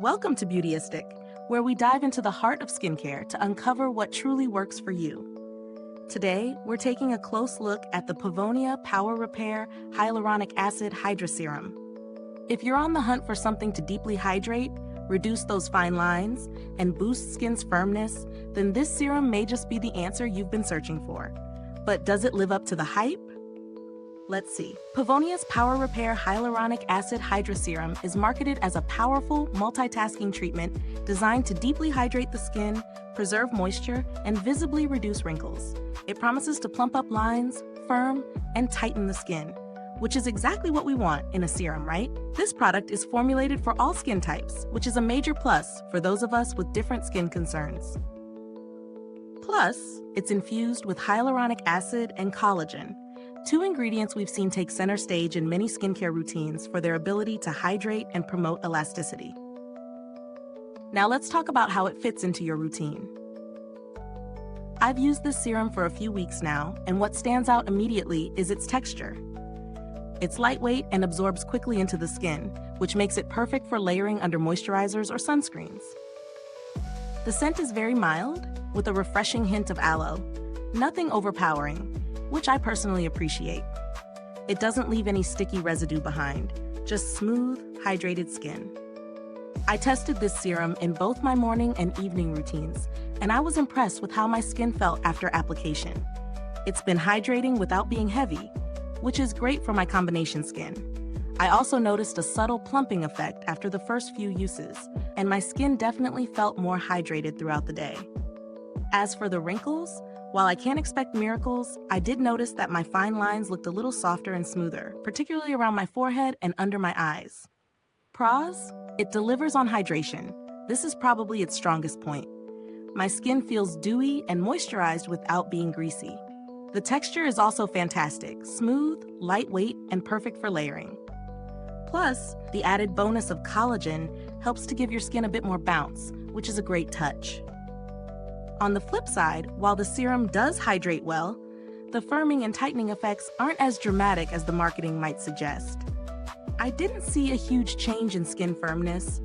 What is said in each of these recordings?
Welcome to Beautyistic, where we dive into the heart of skincare to uncover what truly works for you. Today, we're taking a close look at the Pevonia Power Repair Hyaluronic Acid Hydra-Serum. If you're on the hunt for something to deeply hydrate, reduce those fine lines, and boost skin's firmness, then this serum may just be the answer you've been searching for. But does it live up to the hype? Let's see. Pevonia's Power Repair Hyaluronic Acid Hydra-Serum is marketed as a powerful, multitasking treatment designed to deeply hydrate the skin, preserve moisture, and visibly reduce wrinkles. It promises to plump up lines, firm, and tighten the skin, which is exactly what we want in a serum, right? This product is formulated for all skin types, which is a major plus for those of us with different skin concerns. Plus, it's infused with hyaluronic acid and collagen, two ingredients we've seen take center stage in many skincare routines for their ability to hydrate and promote elasticity. Now let's talk about how it fits into your routine. I've used this serum for a few weeks now, and what stands out immediately is its texture. It's lightweight and absorbs quickly into the skin, which makes it perfect for layering under moisturizers or sunscreens. The scent is very mild, with a refreshing hint of aloe, nothing overpowering, which I personally appreciate. It doesn't leave any sticky residue behind, just smooth, hydrated skin. I tested this serum in both my morning and evening routines, and I was impressed with how my skin felt after application. It's been hydrating without being heavy, which is great for my combination skin. I also noticed a subtle plumping effect after the first few uses, and my skin definitely felt more hydrated throughout the day. As for the wrinkles, while I can't expect miracles, I did notice that my fine lines looked a little softer and smoother, particularly around my forehead and under my eyes. Pros, it delivers on hydration. This is probably its strongest point. My skin feels dewy and moisturized without being greasy. The texture is also fantastic, smooth, lightweight, and perfect for layering. Plus, the added bonus of collagen helps to give your skin a bit more bounce, which is a great touch. On the flip side, while the serum does hydrate well, the firming and tightening effects aren't as dramatic as the marketing might suggest. I didn't see a huge change in skin firmness,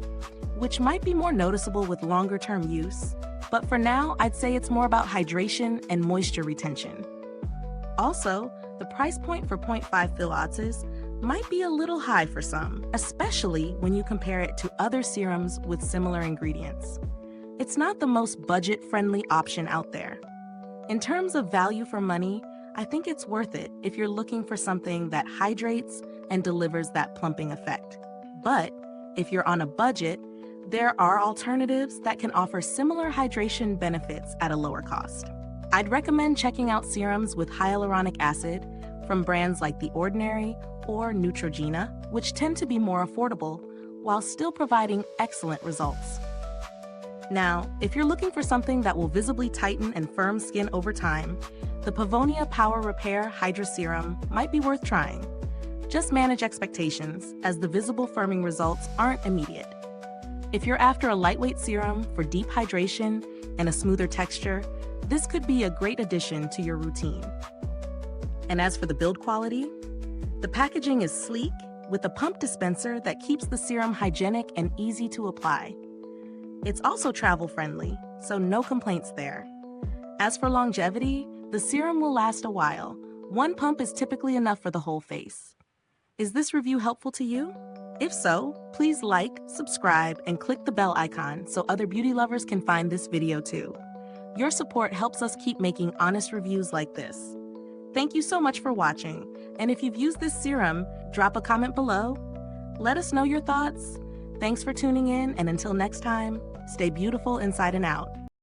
which might be more noticeable with longer-term use, but for now, I'd say it's more about hydration and moisture retention. Also, the price point for 0.5 fill ounces might be a little high for some, especially when you compare it to other serums with similar ingredients. It's not the most budget-friendly option out there. In terms of value for money, I think it's worth it if you're looking for something that hydrates and delivers that plumping effect. But if you're on a budget, there are alternatives that can offer similar hydration benefits at a lower cost. I'd recommend checking out serums with hyaluronic acid from brands like The Ordinary or Neutrogena, which tend to be more affordable while still providing excellent results. Now, if you're looking for something that will visibly tighten and firm skin over time, the Pevonia Power Repair Hydra-Serum might be worth trying. Just manage expectations, as the visible firming results aren't immediate. If you're after a lightweight serum for deep hydration and a smoother texture, this could be a great addition to your routine. And as for the build quality, the packaging is sleek with a pump dispenser that keeps the serum hygienic and easy to apply. It's also travel-friendly, so no complaints there. As for longevity, the serum will last a while. One pump is typically enough for the whole face. Is this review helpful to you? If so, please like, subscribe, and click the bell icon so other beauty lovers can find this video too. Your support helps us keep making honest reviews like this. Thank you so much for watching, and if you've used this serum, drop a comment below. Let us know your thoughts. Thanks for tuning in, and until next time, stay beautiful inside and out.